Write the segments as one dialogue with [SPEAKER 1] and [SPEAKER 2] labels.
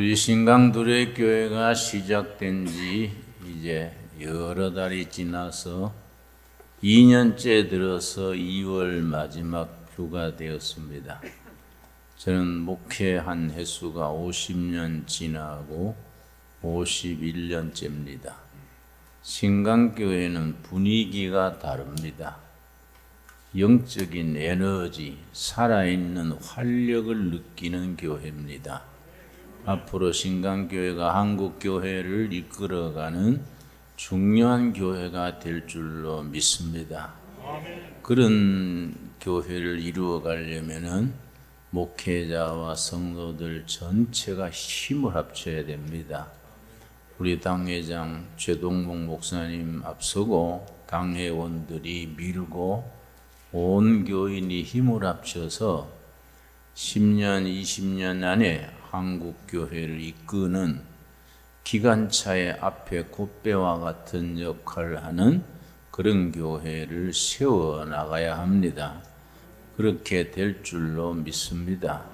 [SPEAKER 1] 우리 신강두레 교회가 시작된 지 이제 여러 달이 지나서 2년째 들어서 2월 마지막 주가 되었습니다. 저는 목회한 횟수가 50년 지나고 51년째입니다. 신강교회는 분위기가 다릅니다. 영적인 에너지, 살아있는 활력을 느끼는 교회입니다. 앞으로 신강교회가 한국교회를 이끌어가는 중요한 교회가 될 줄로 믿습니다. 그런 교회를 이루어가려면 목회자와 성도들 전체가 힘을 합쳐야 됩니다. 우리 당회장 최동봉 목사님 앞서고 당회원들이 밀고 온 교인이 힘을 합쳐서 10년, 20년 안에 한국교회를 이끄는 기관차의 앞에 콧배와 같은 역할을 하는 그런 교회를 세워나가야 합니다. 그렇게 될 줄로 믿습니다.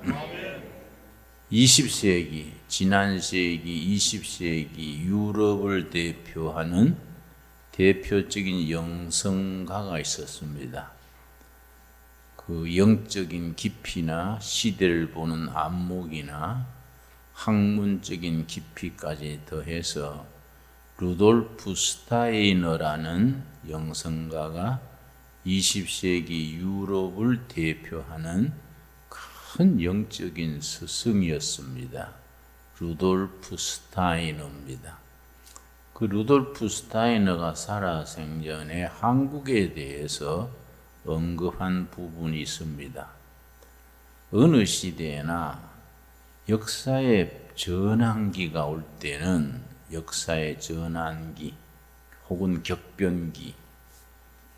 [SPEAKER 1] 20세기, 지난 세기, 20세기 유럽을 대표하는 대표적인 영성가가 있었습니다. 그 영적인 깊이나 시대를 보는 안목이나 학문적인 깊이까지 더해서 루돌프 스타이너라는 영성가가 20세기 유럽을 대표하는 큰 영적인 스승이었습니다. 루돌프 스타이너입니다. 그 루돌프 스타이너가 살아생전에 한국에 대해서 언급한 부분이 있습니다. 어느 시대나 역사의 전환기가 올 때는 역사의 전환기 혹은 격변기,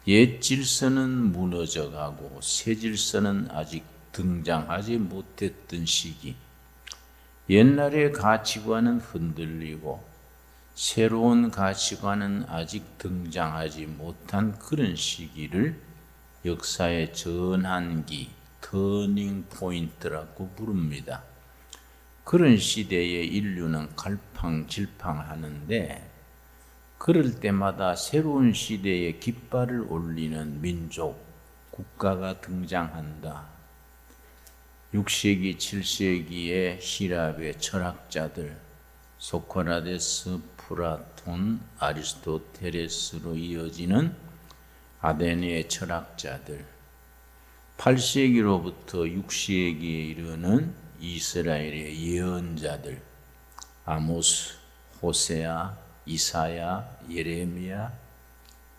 [SPEAKER 1] 옛 질서는 무너져가고 새 질서는 아직 등장하지 못했던 시기, 옛날의 가치관은 흔들리고 새로운 가치관은 아직 등장하지 못한 그런 시기를 역사의 전환기, 터닝 포인트라고 부릅니다. 그런 시대에 인류는 갈팡질팡하는데 그럴 때마다 새로운 시대에 깃발을 올리는 민족, 국가가 등장한다. 6세기, 7세기의希腊의 철학자들, 소크라테스, 플라톤, 아리스토텔레스로 이어지는 아테네의 철학자들, 8세기로부터 6세기에 이르는 이스라엘의 예언자들, 아모스, 호세아, 이사야, 예레미야,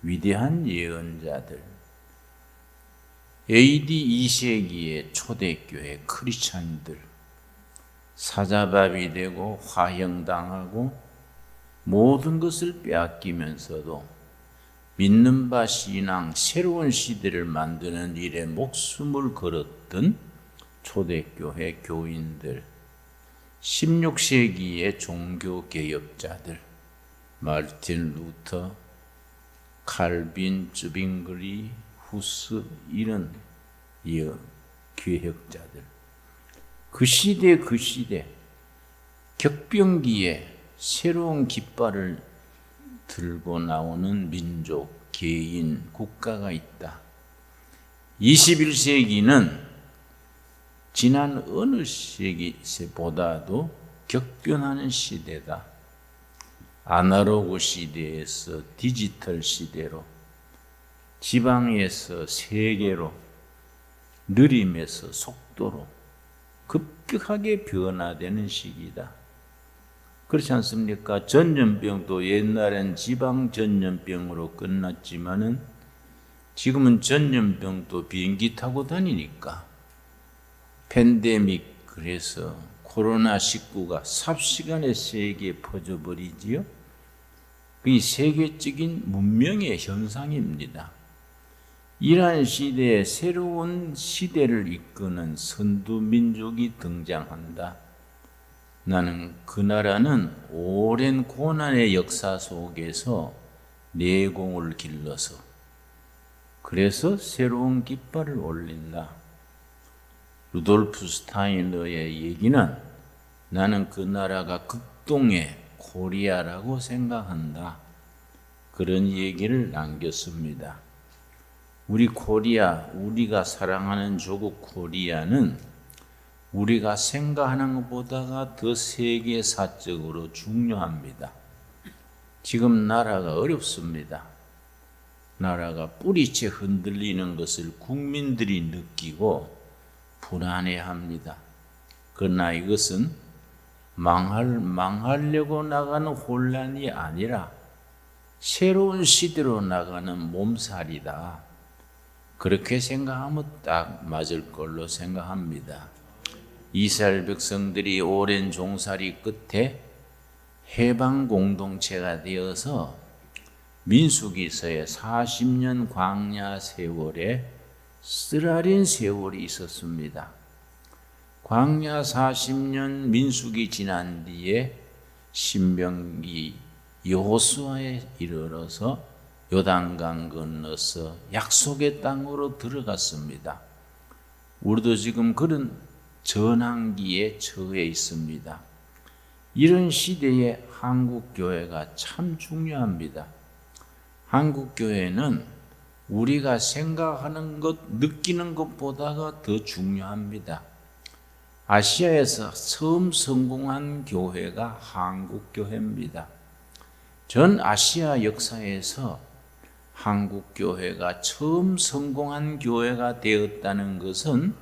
[SPEAKER 1] 위대한 예언자들, AD 2세기의 초대교회 크리스찬들, 사자밥이 되고 화형당하고 모든 것을 빼앗기면서도 믿는 바 신앙, 새로운 시대를 만드는 일에 목숨을 걸었던 초대교회 교인들, 16세기의 종교개혁자들, 마르틴 루터, 칼빈, 쯔빙글리, 후스, 이런 개혁자들, 그 시대 격변기에 새로운 깃발을 들고 나오는 민족, 개인, 국가가 있다. 21세기는 지난 어느 시기보다도 격변하는 시대다. 아날로그 시대에서 디지털 시대로, 지방에서 세계로, 느림에서 속도로 급격하게 변화되는 시기다. 그렇지 않습니까? 전염병도 옛날엔 지방 전염병으로 끝났지만은 지금은 전염병도 비행기 타고 다니니까 팬데믹, 그래서 코로나19가 삽시간에 세계에 퍼져버리지요. 이 세계적인 문명의 현상입니다. 이러한 시대에 새로운 시대를 이끄는 선두민족이 등장한다. 나는 그 나라는 오랜 고난의 역사 속에서 내공을 길러서 그래서 새로운 깃발을 올린다. 루돌프 스타이너의 얘기는 나는 그 나라가 극동의 코리아라고 생각한다. 그런 얘기를 남겼습니다. 우리 코리아, 우리가 사랑하는 조국 코리아는 우리가 생각하는 것보다가 더 세계사적으로 중요합니다. 지금 나라가 어렵습니다. 나라가 뿌리째 흔들리는 것을 국민들이 느끼고 불안해합니다. 그러나 이것은 망하려고 나가는 혼란이 아니라 새로운 시대로 나가는 몸살이다. 그렇게 생각하면 딱 맞을 걸로 생각합니다. 이스라엘 백성들이 오랜 종살이 끝에 해방 공동체가 되어서 민수기서에 40년 광야 세월에 쓰라린 세월이 있었습니다. 광야 40년 민수기 지난 뒤에 신명기 여호수아에 이르러서 요단강 건너서 약속의 땅으로 들어갔습니다. 우리도 지금 그런 전환기에 처해 있습니다. 이런 시대에 한국교회가 참 중요합니다. 한국교회는 우리가 생각하는 것, 느끼는 것보다가 더 중요합니다. 아시아에서 처음 성공한 교회가 한국교회입니다. 전 아시아 역사에서 한국교회가 처음 성공한 교회가 되었다는 것은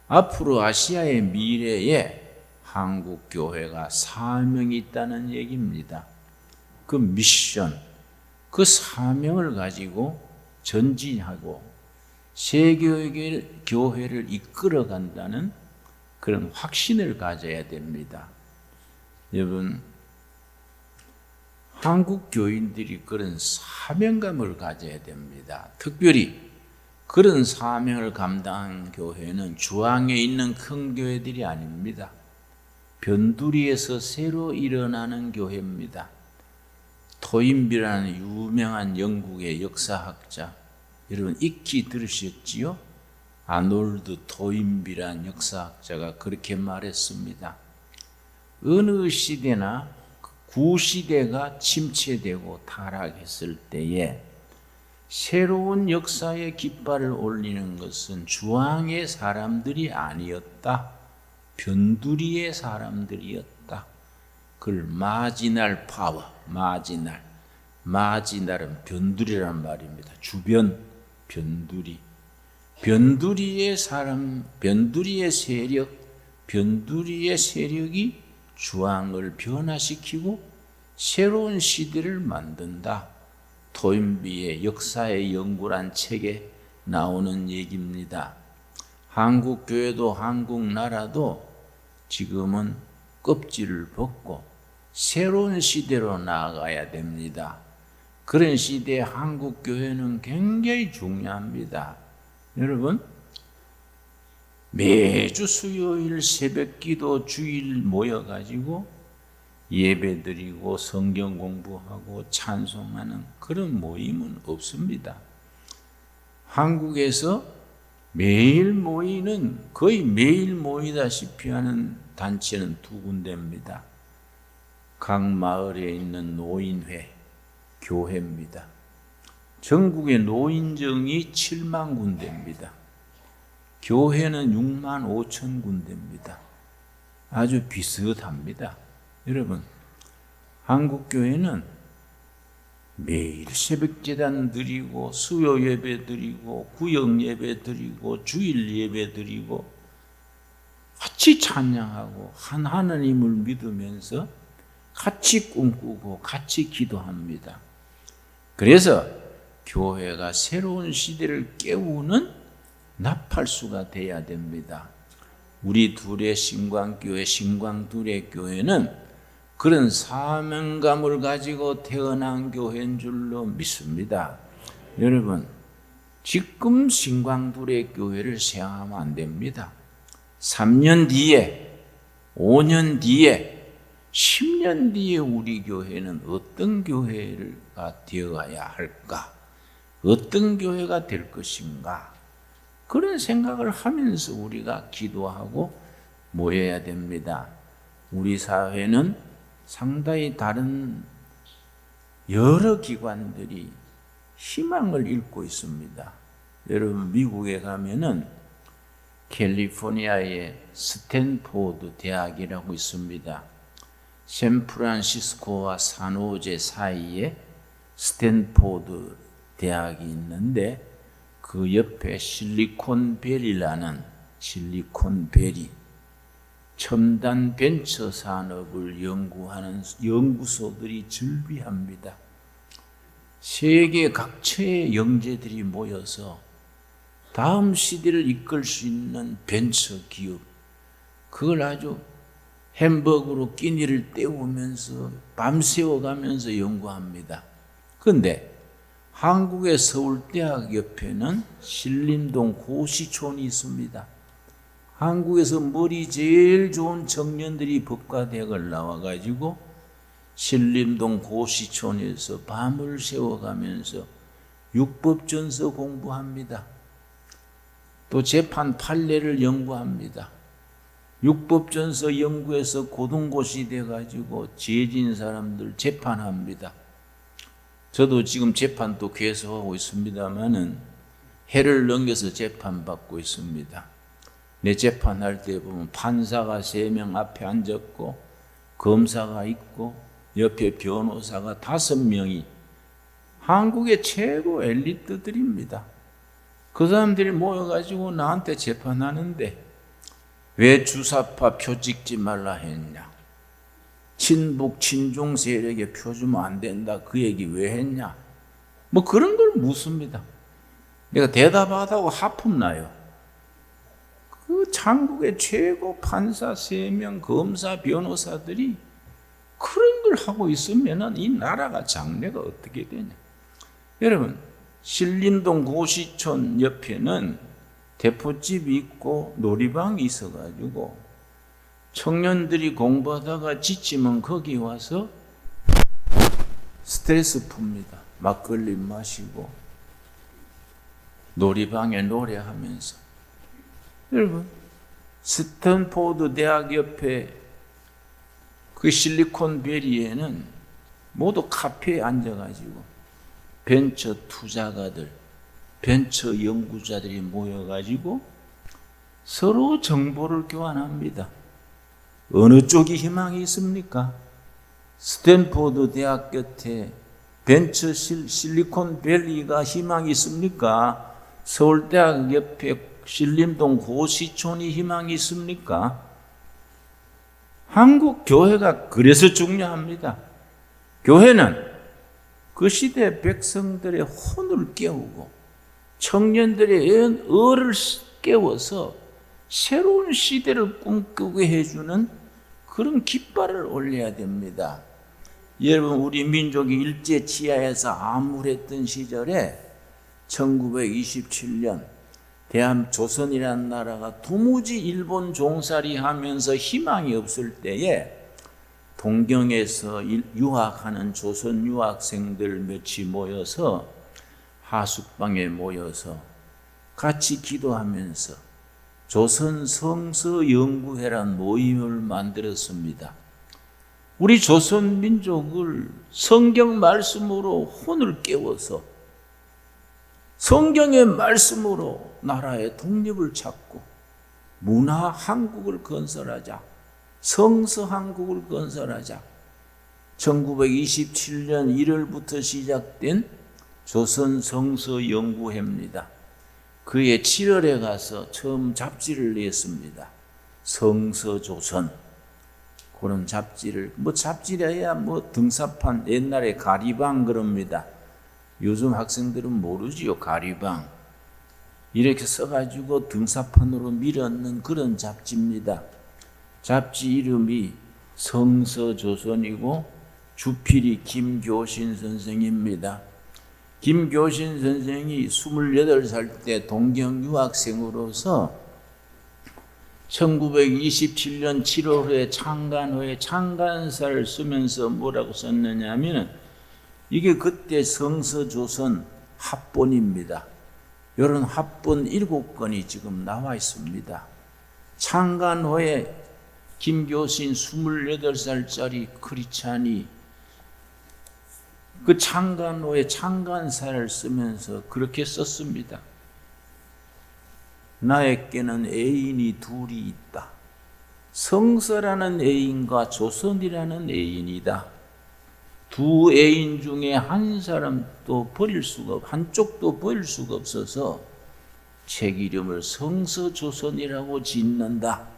[SPEAKER 1] 앞으로 아시아의 미래에 한국교회가 사명이 있다는 얘기입니다. 그 미션, 그 사명을 가지고 전진하고 세계교회를 이끌어간다는 그런 확신을 가져야 됩니다. 여러분, 한국 교인들이 그런 사명감을 가져야 됩니다. 특별히 그런 사명을 감당한 교회는 주황에 있는 큰 교회들이 아닙니다. 변두리에서 새로 일어나는 교회입니다. 토인비라는 유명한 영국의 역사학자, 여러분 익히 들으셨지요? 아놀드 토인비라는 역사학자가 그렇게 말했습니다. 어느 시대나 구시대가 침체되고 타락했을 때에 새로운 역사의 깃발을 올리는 것은 주황의 사람들이 아니었다. 변두리의 사람들이었다. 그걸 마지날 파워, 마지날은 변두리란 말입니다. 주변, 변두리. 변두리의 사람, 변두리의 세력, 변두리의 세력이 주황을 변화시키고 새로운 시대를 만든다. 토인비의 역사의 연구란 책에 나오는 얘기입니다. 한국 교회도 한국 나라도 지금은 껍질을 벗고 새로운 시대로 나아가야 됩니다. 그런 시대에 한국 교회는 굉장히 중요합니다. 여러분, 매주 수요일 새벽기도 주일 모여가지고 예배드리고 성경 공부하고 찬송하는 그런 모임은 없습니다. 한국에서 매일 모이는, 거의 매일 모이다시피 하는 단체는 두 군데입니다. 각 마을에 있는 노인회, 교회입니다. 전국의 노인정이 7만 군데입니다. 교회는 6만 5천 군데입니다. 아주 비슷합니다. 여러분, 한국교회는 매일 새벽제단 드리고 수요 예배 드리고 구역 예배 드리고 주일 예배 드리고 같이 찬양하고 한 하나님을 믿으면서 같이 꿈꾸고 같이 기도합니다. 그래서 교회가 새로운 시대를 깨우는 나팔수가 돼야 됩니다. 우리 둘의 신광교회, 신광둘의 교회는 그런 사명감을 가지고 태어난 교회인 줄로 믿습니다. 여러분, 지금 신광둘의 교회를 생각하면 안 됩니다. 3년 뒤에, 5년 뒤에, 10년 뒤에 우리 교회는 어떤 교회가 되어가야 할까? 어떤 교회가 될 것인가? 그런 생각을 하면서 우리가 기도하고 모여야 됩니다. 우리 사회는 상당히 다른 여러 기관들이 희망을 잃고 있습니다. 여러분 미국에 가면은 캘리포니아의 스탠포드 대학이라고 있습니다. 샌프란시스코와 산호제 사이에 스탠포드 대학이 있는데 그 옆에 실리콘밸리라는 실리콘밸리 첨단 벤처 산업을 연구하는 연구소들이 즐비합니다. 세계 각처의 영재들이 모여서 다음 시대를 이끌 수 있는 벤처 기업, 그걸 아주 햄버거로 끼니를 때우면서 밤새워 가면서 연구합니다. 그런데 한국의 서울대학 옆에는 신림동 고시촌이 있습니다. 한국에서 머리 제일 좋은 청년들이 법과대학을 나와가지고 신림동 고시촌에서 밤을 새워가면서 육법전서 공부합니다. 또 재판 판례를 연구합니다. 육법전서 연구해서 고등고시 돼가지고 죄진 사람들 재판합니다. 저도 지금 재판도 계속하고 있습니다만은 해를 넘겨서 재판받고 있습니다. 내 재판할 때 보면 판사가 3명 앞에 앉았고 검사가 있고 옆에 변호사가 5명이 한국의 최고 엘리트들입니다. 그 사람들이 모여가지고 나한테 재판하는데 왜 주사파 표 찍지 말라 했냐? 친북 친중 세력에 표 주면 안 된다. 그 얘기 왜 했냐? 뭐 그런 걸 묻습니다. 내가 대답하다고 하품 나요. 그 한국의 최고 판사 3명, 검사, 변호사들이 그런 걸 하고 있으면 이 나라가 장래가 어떻게 되냐? 여러분, 신림동 고시촌 옆에는 대포집이 있고 놀이방이 있어가지고 청년들이 공부하다가 지치면 거기 와서 스트레스 풉니다. 막걸리 마시고 놀이방에 노래하면서. 여러분, 스탠포드 대학 옆에 그 실리콘밸리에는 모두 카페에 앉아가지고 벤처 투자가들, 벤처 연구자들이 모여가지고 서로 정보를 교환합니다. 어느 쪽이 희망이 있습니까? 스탠포드 대학 곁에 벤처 실리콘밸리가 희망이 있습니까? 서울대학 옆에 신림동 고시촌이 희망이 있습니까? 한국 교회가 그래서 중요합니다. 교회는 그 시대 백성들의 혼을 깨우고 청년들의 의를 깨워서 새로운 시대를 꿈꾸게 해주는 그런 깃발을 올려야 됩니다. 여러분, 우리 민족이 일제 치하에서 암울했던 시절에 1927년 조선이라는 나라가 도무지 일본 종살이 하면서 희망이 없을 때에 동경에서 유학하는 조선 유학생들 몇이 모여서 하숙방에 모여서 같이 기도하면서 조선 성서 연구회란 모임을 만들었습니다. 우리 조선 민족을 성경 말씀으로 혼을 깨워서 성경의 말씀으로 나라의 독립을 찾고 문화 한국을 건설하자. 성서 한국을 건설하자. 1927년 1월부터 시작된 조선 성서 연구회입니다. 그해 7월에 가서 처음 잡지를 냈습니다. 성서조선. 그런 잡지를, 잡지래야 등사판, 옛날에 가리방 그럽니다. 요즘 학생들은 모르지요, 가리방. 이렇게 써가지고 등사판으로 밀어넣는 그런 잡지입니다. 잡지 이름이 성서조선이고 주필이 김교신 선생입니다. 김교신 선생이 28살 때 동경 유학생으로서 1927년 7월에 창간호에 창간사를 쓰면서 뭐라고 썼느냐 하면 이게 그때 성서조선 합본입니다. 이런 합본 7권이 지금 나와 있습니다. 창간호에 김교신 28살짜리 크리스찬이 그 창간호에 창간사를 쓰면서 그렇게 썼습니다. 나에게는 애인이 둘이 있다. 성서라는 애인과 조선이라는 애인이다. 두 애인 중에 한 사람도 한쪽도 버릴 수가 없어서 책 이름을 성서조선이라고 짓는다.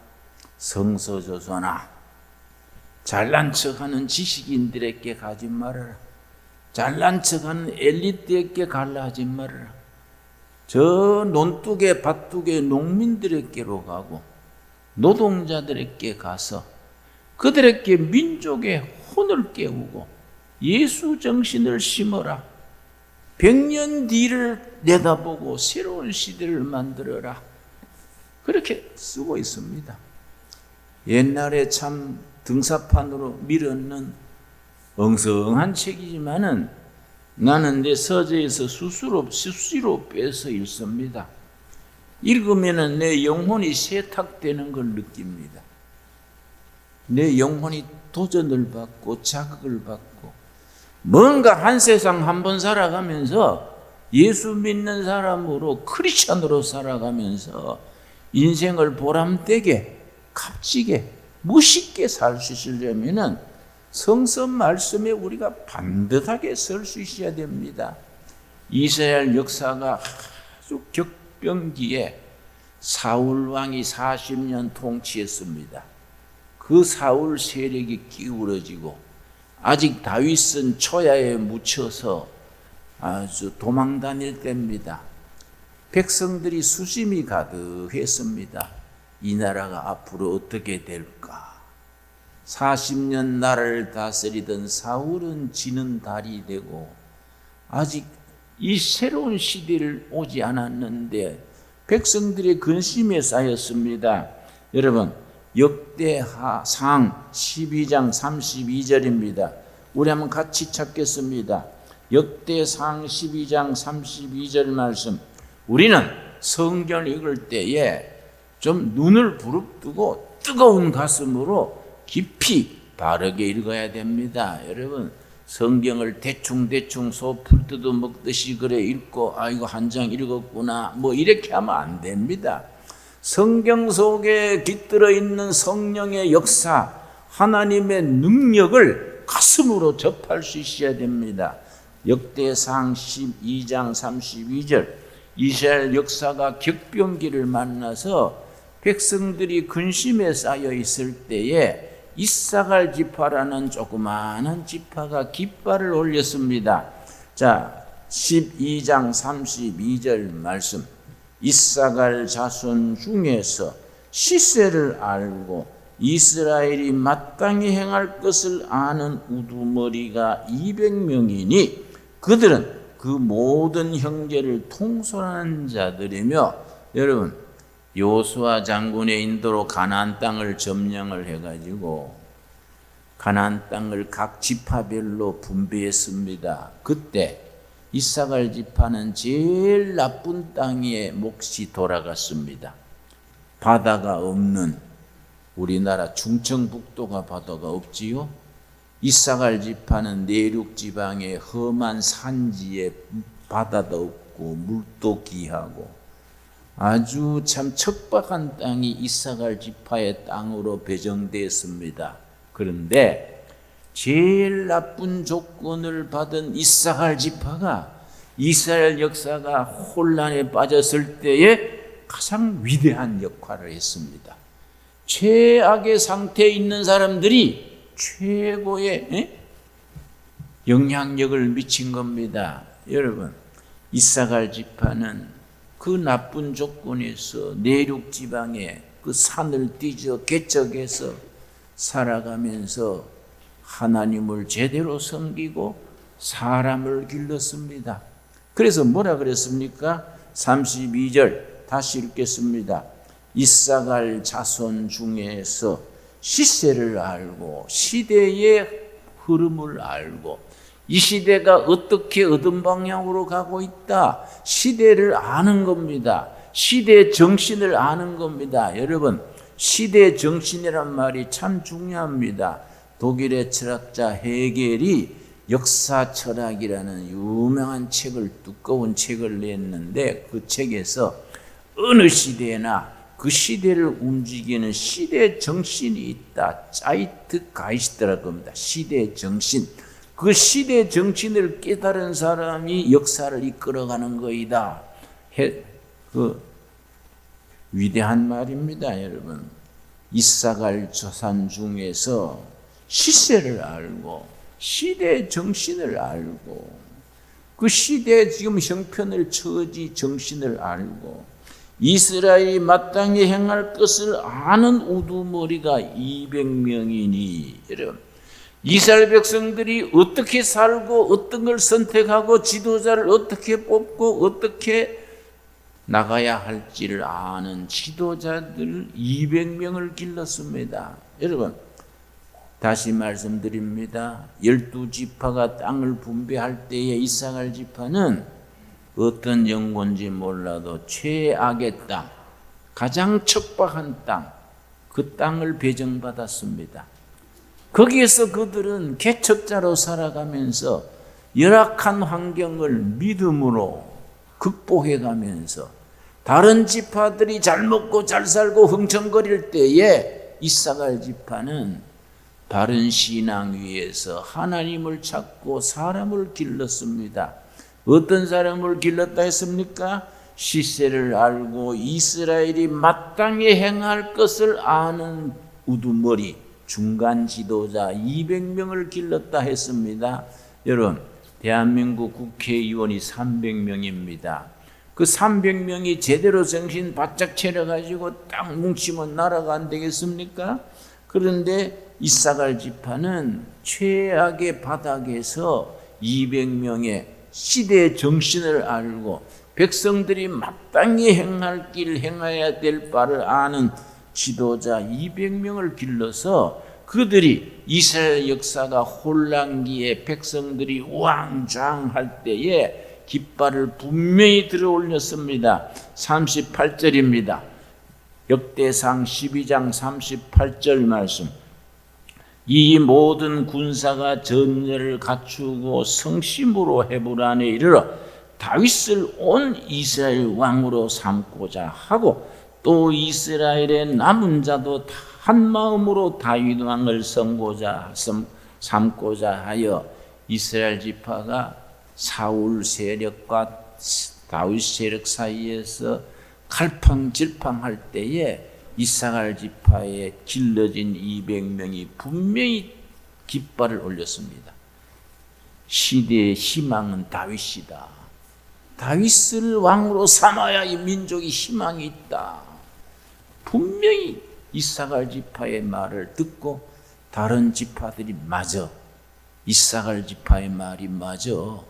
[SPEAKER 1] 성서조선아, 잘난 척하는 지식인들에게 가지 말아라. 잘난 척하는 엘리트에게 갈라 하지 말아라. 저 논둑에 밭둑에 농민들에게로 가고 노동자들에게 가서 그들에게 민족의 혼을 깨우고 예수 정신을 심어라. 100년 뒤를 내다보고 새로운 시대를 만들어라. 그렇게 쓰고 있습니다. 옛날에 참 등사판으로 밀었는 엉성한 책이지만은 나는 내 서재에서 수시로 빼서 읽습니다. 읽으면은 내 영혼이 세탁되는 걸 느낍니다. 내 영혼이 도전을 받고 자극을 받고 뭔가 한 세상 한 번 살아가면서 예수 믿는 사람으로 크리스천으로 살아가면서 인생을 보람되게 값지게 멋있게 살 수 있으려면은 성서 말씀에 우리가 반듯하게 설 수 있어야 됩니다. 이스라엘 역사가 아주 격변기에 사울 왕이 40년 통치했습니다. 그 사울 세력이 기울어지고 아직 다윗은 초야에 묻혀서 아주 도망 다닐 때입니다. 백성들이 수심이 가득했습니다. 이 나라가 앞으로 어떻게 될까? 40년 나라를 다스리던 사울은 지는 달이 되고 아직 이 새로운 시대를 오지 않았는데 백성들의 근심에 쌓였습니다. 여러분, 역대하상 12장 32절입니다. 우리 한번 같이 찾겠습니다. 역대상 12장 32절 말씀. 우리는 성경을 읽을 때에 좀 눈을 부릅뜨고 뜨거운 가슴으로 깊이 바르게 읽어야 됩니다. 여러분, 성경을 대충 소풀 뜯어 먹듯이 그래 읽고 이거 한 장 읽었구나 뭐 이렇게 하면 안 됩니다. 성경 속에 깃들어 있는 성령의 역사, 하나님의 능력을 가슴으로 접할 수 있어야 됩니다. 역대상 12장 32절, 이스라엘 역사가 격변기를 만나서 백성들이 근심에 쌓여 있을 때에 이사갈 지파라는 조그마한 지파가 깃발을 올렸습니다. 자, 12장 32절 말씀. 이사갈 자손 중에서 시세를 알고 이스라엘이 마땅히 행할 것을 아는 우두머리가 200명이니 그들은 그 모든 형제를 통솔하는 자들이며, 여러분, 여호수아 장군의 인도로 가나안 땅을 점령을 해가지고 가나안 땅을 각 지파별로 분배했습니다. 그때 이사갈 지파는 제일 나쁜 땅에 몫이 돌아갔습니다. 바다가 없는 우리나라 충청북도가 바다가 없지요. 이사갈 지파는 내륙 지방의 험한 산지에 바다도 없고 물도 귀하고 아주 참 척박한 땅이 이사갈 지파의 땅으로 배정되었습니다. 그런데 제일 나쁜 조건을 받은 이사갈 지파가 이스라엘 역사가 혼란에 빠졌을 때에 가장 위대한 역할을 했습니다. 최악의 상태에 있는 사람들이 최고의 영향력을 미친 겁니다. 여러분, 이사갈 지파는 그 나쁜 조건에서 내륙 지방에 그 산을 뒤져 개척해서 살아가면서 하나님을 제대로 섬기고 사람을 길렀습니다. 그래서 뭐라 그랬습니까? 32절 다시 읽겠습니다. 이사갈 자손 중에서 시세를 알고 시대의 흐름을 알고 이 시대가 어떻게 어떤 방향으로 가고 있다. 시대를 아는 겁니다. 시대의 정신을 아는 겁니다. 여러분, 시대 정신이란 말이 참 중요합니다. 독일의 철학자 헤겔이 역사 철학이라는 유명한 책을, 두꺼운 책을 냈는데, 그 책에서 어느 시대나 그 시대를 움직이는 시대 정신이 있다. 자이트가이스트라고 합니다. 시대 정신. 그 시대 정신을 깨달은 사람이 역사를 이끌어가는 거이다. 그 위대한 말입니다, 여러분. 이사갈 조산 중에서 시세를 알고 시대 정신을 알고 그 시대의 지금 형편을 처지 정신을 알고 이스라엘이 마땅히 행할 것을 아는 우두머리가 200명이니, 여러분, 이스라엘 백성들이 어떻게 살고 어떤 걸 선택하고 지도자를 어떻게 뽑고 어떻게 나가야 할지를 아는 지도자들 200명을 길렀습니다. 여러분, 다시 말씀드립니다. 12지파가 땅을 분배할 때에 이사갈 지파는 어떤 연고인지 몰라도 최악의 땅, 가장 척박한 땅, 그 땅을 배정받았습니다. 거기에서 그들은 개척자로 살아가면서 열악한 환경을 믿음으로 극복해가면서 다른 지파들이 잘 먹고 잘 살고 흥청거릴 때에 이사갈 지파는 바른 신앙 위에서 하나님을 찾고 사람을 길렀습니다. 어떤 사람을 길렀다 했습니까? 시세를 알고 이스라엘이 마땅히 행할 것을 아는 우두머리, 중간 지도자 200명을 길렀다 했습니다. 여러분, 대한민국 국회의원이 300명입니다. 그 300명이 제대로 정신 바짝 차려가지고 딱 뭉치면 나라가 안 되겠습니까? 그런데 이사갈 지파는 최악의 바닥에서 200명의 시대 정신을 알고 백성들이 마땅히 행할 길, 행해야 될 바를 아는 지도자 200명을 길러서 그들이 이스라엘 역사가 혼란기에 백성들이 우왕좌왕할 때에 깃발을 분명히 들어 올렸습니다. 38절입니다. 역대상 12장 38절 말씀. 이 모든 군사가 전열을 갖추고 성심으로 헤브론에 이르러 다윗을 온 이스라엘 왕으로 삼고자 하고 또 이스라엘의 남은 자도 한 마음으로 다윗 왕을 삼고자 하여 이스라엘 지파가 사울 세력과 다윗 세력 사이에서 갈팡질팡할 때에 이사갈 지파에 길러진 200명이 분명히 깃발을 올렸습니다. 시대의 희망은 다윗이다. 다윗을 왕으로 삼아야 이 민족이 희망이 있다. 분명히 이사갈 지파의 말을 듣고 다른 지파들이 마저 이사갈 지파의 말이 마저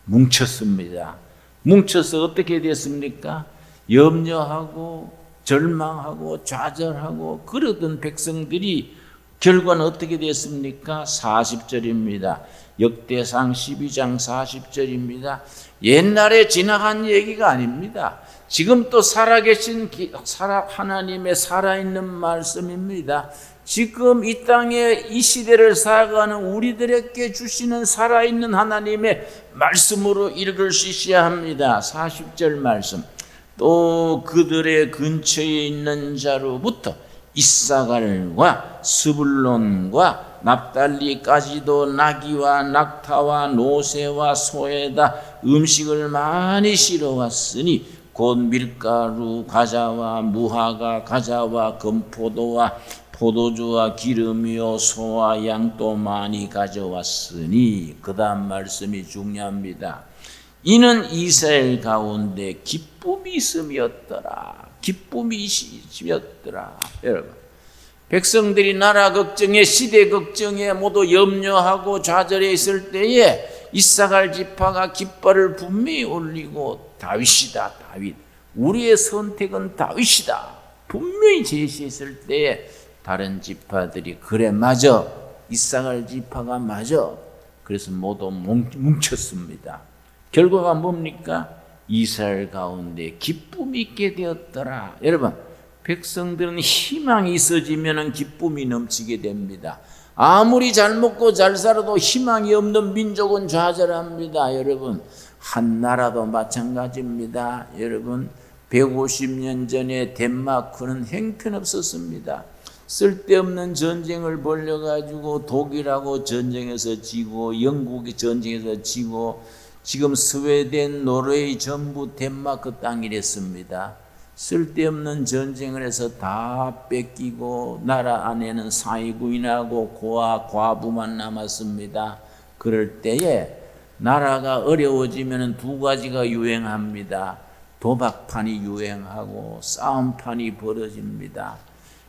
[SPEAKER 1] 뭉쳤습니다. 뭉쳐서 어떻게 됐습니까? 염려하고 절망하고 좌절하고 그러던 백성들이 결과는 어떻게 됐습니까? 40절입니다. 역대상 12장 40절입니다. 옛날에 지나간 얘기가 아닙니다. 지금 또 살아계신 하나님의 살아있는 말씀입니다. 지금 이 땅에 이 시대를 살아가는 우리들에게 주시는 살아있는 하나님의 말씀으로 읽을 수 있어야 합니다. 40절 말씀. 또 그들의 근처에 있는 자로부터 이사갈과 스불론과 납달리까지도 나귀와 낙타와 노새와 소에다 음식을 많이 실어왔으니 곧 밀가루, 과자와 무화과, 과자와 금포도와 포도주와 기름이요 소와 양도 많이 가져왔으니, 그 다음 말씀이 중요합니다. 이는 이스라엘 가운데 기쁨이 있음이었더라. 기쁨이 있음이었더라. 여러분, 백성들이 나라 걱정에 시대 걱정에 모두 염려하고 좌절해 있을 때에 이사갈 지파가 깃발을 분명히 올리고 다윗이다. 다윗. 우리의 선택은 다윗이다. 분명히 제시했을 때에 다른 지파들이 그래 맞아. 이사갈 지파가 맞아. 그래서 모두 뭉쳤습니다. 결과가 뭡니까? 이스라엘 가운데 기쁨이 있게 되었더라. 여러분, 백성들은 희망이 있어지면 기쁨이 넘치게 됩니다. 아무리 잘 먹고 잘 살아도 희망이 없는 민족은 좌절합니다. 여러분, 한 나라도 마찬가지입니다. 여러분, 150년 전에 덴마크는 형편없었습니다. 쓸데없는 전쟁을 벌여가지고 독일하고 전쟁에서 지고 영국이 전쟁에서 지고 지금 스웨덴, 노르웨이 전부 덴마크 땅이 됐습니다. 쓸데없는 전쟁을 해서 다 뺏기고 나라 안에는 사회구인하고 고아, 과부만 남았습니다. 그럴 때에 나라가 어려워지면 두 가지가 유행합니다. 도박판이 유행하고 싸움판이 벌어집니다.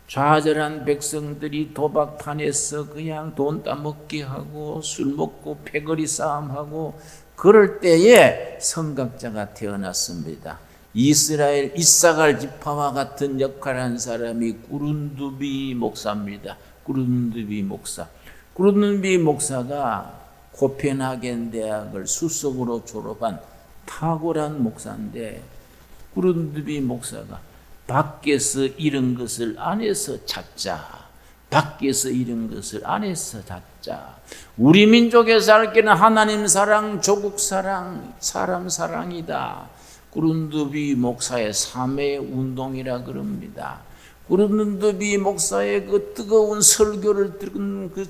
[SPEAKER 1] 좌절한 백성들이 도박판에서 그냥 돈 따먹기 하고 술 먹고 패거리 싸움하고 그럴 때에 선각자가 태어났습니다. 이스라엘 이사갈 지파와 같은 역할을 한 사람이 구룬두비 목사입니다. 구룬두비 목사. 구룬두비 목사가 코펜하겐 대학을 수석으로 졸업한 탁월한 목사인데 구룬두비 목사가 밖에서 잃은 것을 안에서 찾자. 밖에서 잃은 것을 안에서 찾자. 우리 민족에 살기는 하나님 사랑, 조국 사랑, 사람 사랑이다. 구룬두비 목사의 3회 운동이라 그럽니다. 구룬두비 목사의 그 뜨거운 설교를 들은 그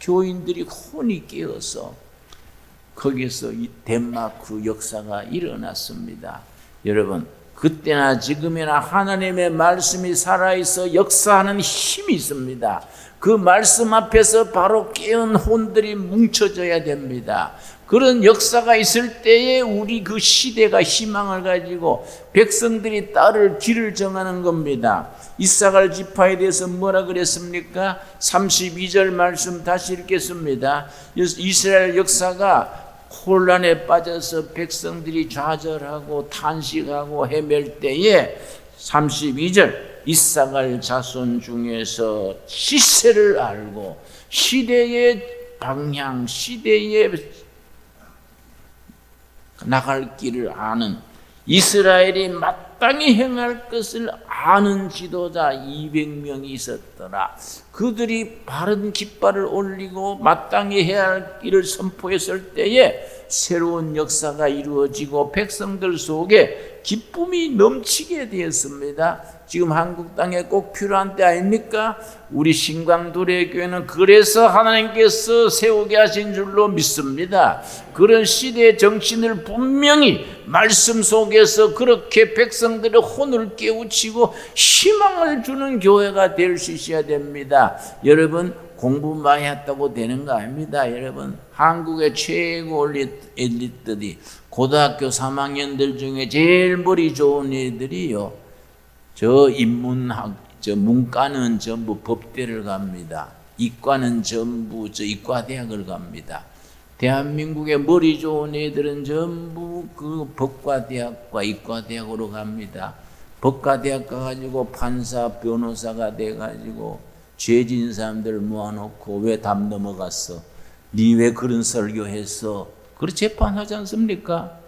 [SPEAKER 1] 교인들이 혼이 깨어서 거기서 이 덴마크 역사가 일어났습니다. 여러분, 그때나 지금이나 하나님의 말씀이 살아있어 역사하는 힘이 있습니다. 그 말씀 앞에서 바로 깨어난 혼들이 뭉쳐져야 됩니다. 그런 역사가 있을 때에 우리 그 시대가 희망을 가지고 백성들이 따를 길을 정하는 겁니다. 이사갈 지파에 대해서 뭐라 그랬습니까? 32절 말씀 다시 읽겠습니다. 이스라엘 역사가 혼란에 빠져서 백성들이 좌절하고 탄식하고 헤맬 때에 32절 이사갈 자손 중에서 시세를 알고 시대의 방향, 시대의 나갈 길을 아는 이스라엘이 마땅히 행할 것을 아는 지도자 200명이 있었더라. 그들이 바른 깃발을 올리고 마땅히 해야 할 길을 선포했을 때에 새로운 역사가 이루어지고 백성들 속에 기쁨이 넘치게 되었습니다. 지금 한국 땅에 꼭 필요한 때 아닙니까? 우리 신광도래 교회는 그래서 하나님께서 세우게 하신 줄로 믿습니다. 그런 시대의 정신을 분명히 말씀 속에서 그렇게 백성들의 혼을 깨우치고 희망을 주는 교회가 될 수 있어야 됩니다. 여러분, 공부 많이 했다고 되는 거 아닙니다. 여러분, 한국의 최고 엘리트들이 고등학교 3학년들 중에 제일 머리 좋은 애들이요, 문과는 전부 법대를 갑니다. 이과는 전부 이과대학을 갑니다. 대한민국의 머리 좋은 애들은 전부 그 법과대학과 이과대학으로 갑니다. 법과대학 가가지고 판사, 변호사가 돼가지고 죄진 사람들 모아놓고 왜 담 넘어갔어? 니 왜 그런 설교했어? 그렇게 재판하지 않습니까?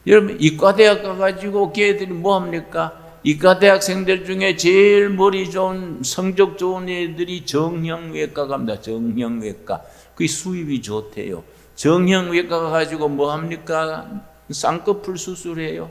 [SPEAKER 1] 여러분, 이과대학 가가지고 걔들이 뭐합니까? 이과대학생들 중에 제일 머리 좋은 성적 좋은 애들이 정형외과 갑니다. 정형외과. 그게 수입이 좋대요. 정형외과 가가지고 뭐합니까? 쌍꺼풀 수술해요.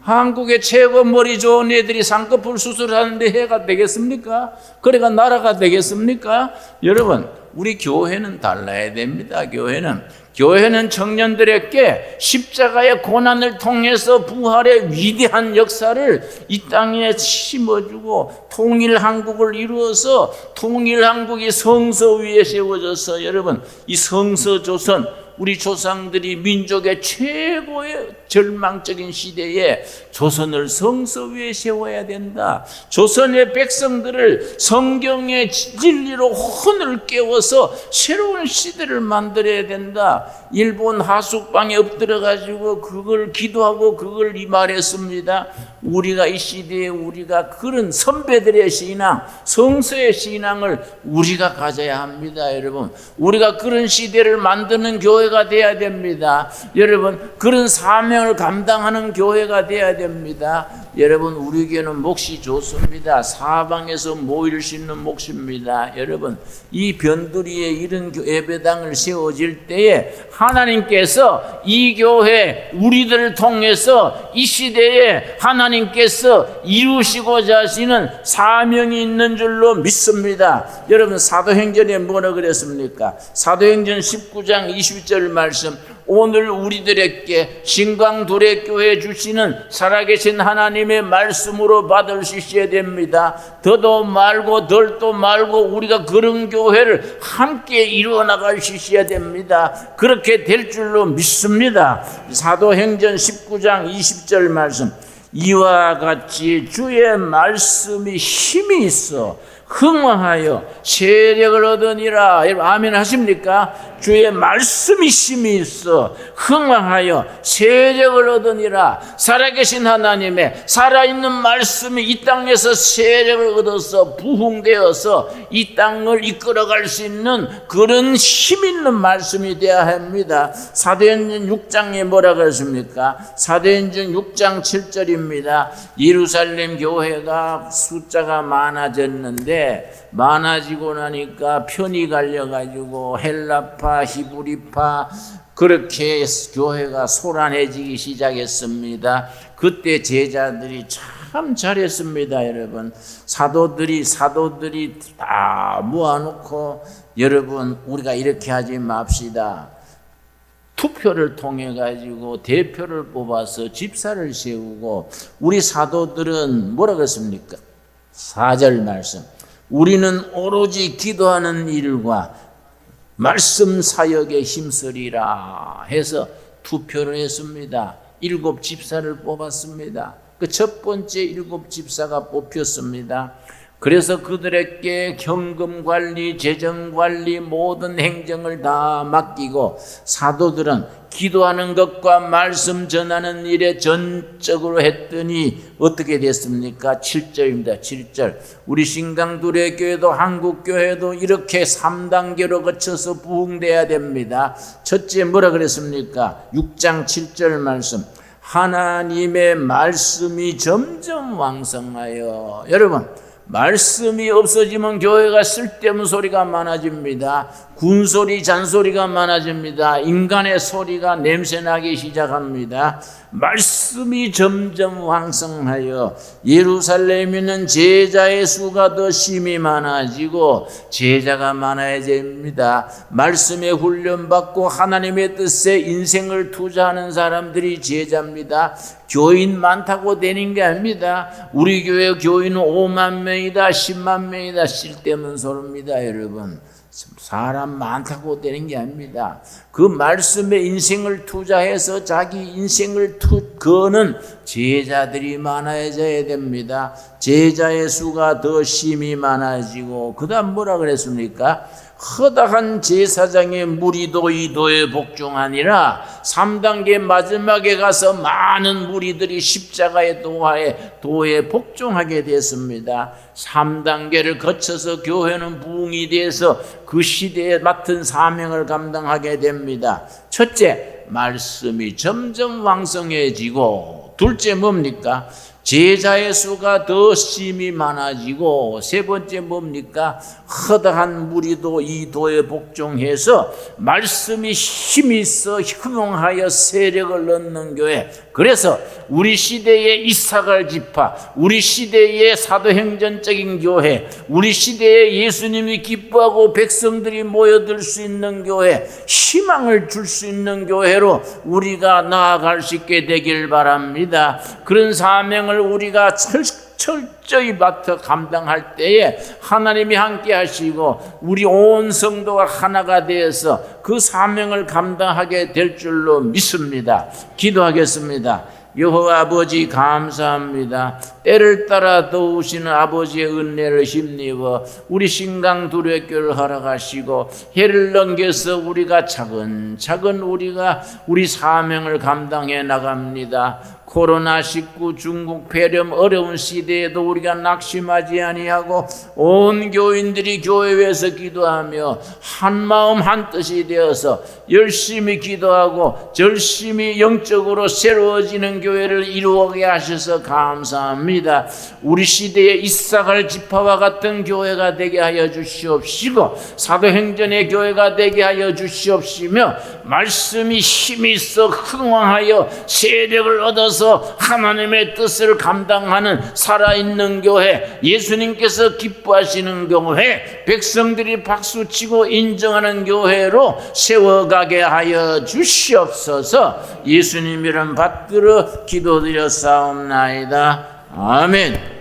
[SPEAKER 1] 한국의 최고 머리 좋은 애들이 쌍꺼풀 수술하는데 해가 되겠습니까? 그래가 나라가 되겠습니까? 여러분, 우리 교회는 달라야 됩니다. 교회는 청년들에게 십자가의 고난을 통해서 부활의 위대한 역사를 이 땅에 심어주고 통일 한국을 이루어서 통일 한국이 성서 위에 세워져서 여러분, 이 성서 조선, 우리 조상들이 민족의 최고의 절망적인 시대에 조선을 성서 위에 세워야 된다. 조선의 백성들을 성경의 진리로 혼을 깨워서 새로운 시대를 만들어야 된다. 일본 하숙방에 엎드려가지고 그걸 기도하고 그걸 이 말했습니다. 우리가 이 시대에 우리가 그런 선배들의 신앙, 성서의 신앙을 우리가 가져야 합니다. 여러분, 우리가 그런 시대를 만드는 교회가 돼야 됩니다. 여러분, 그런 사명 사명을 감당하는 교회가 돼야 됩니다. 여러분, 우리 교회는 몫이 좋습니다. 사방에서 모일 수 있는 몫입니다. 여러분, 이 변두리에 이런 예배당을 세워질 때에 하나님께서 이 교회 우리들을 통해서 이 시대에 하나님께서 이루시고자 하시는 사명이 있는 줄로 믿습니다. 여러분, 사도행전에 뭐라 그랬습니까? 사도행전 19장 20절 말씀, 오늘 우리들에게 신광두레교회 주시는 살아계신 하나님의 말씀으로 받을 수 있어야 됩니다. 더도 말고 덜도 말고 우리가 그런 교회를 함께 이루어 나갈 수 있어야 됩니다. 그렇게 될 줄로 믿습니다. 사도행전 19장 20절 말씀, 이와 같이 주의 말씀이 힘이 있어 흥왕하여 세력을 얻으니라. 여러분, 아멘 하십니까? 주의 말씀이 힘이 있어 흥왕하여 세력을 얻으니라. 살아계신 하나님의 살아있는 말씀이 이 땅에서 세력을 얻어서 부흥되어서 이 땅을 이끌어갈 수 있는 그런 힘 있는 말씀이 되어야 합니다. 사도행전 6장에 뭐라고 했습니까? 사도행전 6장 7절입니다. 예루살렘 교회가 숫자가 많아졌는데 많아지고 나니까 편이 갈려가지고 헬라파, 히브리파 그렇게 교회가 소란해지기 시작했습니다. 그때 제자들이 참 잘했습니다. 여러분, 사도들이 다 모아놓고 여러분, 우리가 이렇게 하지 맙시다. 투표를 통해 가지고 대표를 뽑아서 집사를 세우고, 우리 사도들은 뭐라고 했습니까? 4절 말씀, 우리는 오로지 기도하는 일과 말씀 사역에 힘쓰리라 해서 투표를 했습니다. 7 집사를 뽑았습니다. 그 첫 번째 7 집사가 뽑혔습니다. 그래서 그들에게 현금 관리, 재정 관리, 모든 행정을 다 맡기고 사도들은 기도하는 것과 말씀 전하는 일에 전적으로 했더니 어떻게 됐습니까? 7절입니다. 7절. 우리 신강두레 교회도 한국 교회도 이렇게 3단계로 거쳐서 부흥돼야 됩니다. 첫째 뭐라 그랬습니까? 6장 7절 말씀. 하나님의 말씀이 점점 왕성하여. 여러분, 말씀이 없어지면 교회가 쓸데없는 소리가 많아집니다. 군소리, 잔소리가 많아집니다. 인간의 소리가 냄새나기 시작합니다. 말씀이 점점 왕성하여 예루살렘에는 제자의 수가 더 심히 많아지고 제자가 많아야 됩니다. 말씀에 훈련받고 하나님의 뜻에 인생을 투자하는 사람들이 제자입니다. 교인 많다고 되는 게 아닙니다. 우리 교회 교인은 5만 명이다, 10만 명이다, 쓸데없는 소리입니다. 여러분, 사람 많다고 되는 게 아닙니다. 그 말씀에 인생을 투자해서 자기 인생을 거는 제자들이 많아져야 됩니다. 제자의 수가 더 심히 많아지고, 그 다음 뭐라 그랬습니까? 허다한 제사장의 무리도 이 도에 복종하니라. 3단계 마지막에 가서 많은 무리들이 십자가의 도에 복종하게 됐습니다. 3단계를 거쳐서 교회는 부흥이 돼서 그 시대에 맡은 사명을 감당하게 됩니다. 첫째, 말씀이 점점 왕성해지고, 둘째 뭡니까? 제자의 수가 더 심히 많아지고, 세 번째 뭡니까? 허다한 무리도 이 도에 복종해서 말씀이 힘이 있어 흥흥하여 세력을 얻는 교회. 그래서 우리 시대의 이사갈 지파, 우리 시대의 사도행전적인 교회, 우리 시대에 예수님이 기뻐하고 백성들이 모여들 수 있는 교회, 희망을 줄 수 있는 교회로 우리가 나아갈 수 있게 되길 바랍니다. 그런 사명을 우리가 철저히 맡아 감당할 때에 하나님이 함께 하시고 우리 온 성도가 하나가 되어서 그 사명을 감당하게 될 줄로 믿습니다. 기도하겠습니다. 여호와 아버지, 감사합니다. 때를 따라 도우시는 아버지의 은혜를 힘입어 우리 신강두레교를 허락하시고 해를 넘겨서 우리가 차근차근 우리 사명을 감당해 나갑니다. 코로나19 중국 폐렴 어려운 시대에도 우리가 낙심하지 아니하고 온 교인들이 교회에서 기도하며 한마음 한뜻이 되어서 열심히 기도하고 열심히 영적으로 새로워지는 교회를 이루게 하셔서 감사합니다. 우리 시대의 이사갈 지파와 같은 교회가 되게 하여 주시옵시고 사도행전의 교회가 되게 하여 주시옵시며 말씀이 힘이 있어 흥왕하여 세력을 얻어서 하나님의 뜻을 감당하는 살아있는 교회, 예수님께서 기뻐하시는 교회, 백성들이 박수치고 인정하는 교회로 세워가게 하여 주시옵소서. 예수님 이름 받들어 기도드려 싸움나이다. 아멘.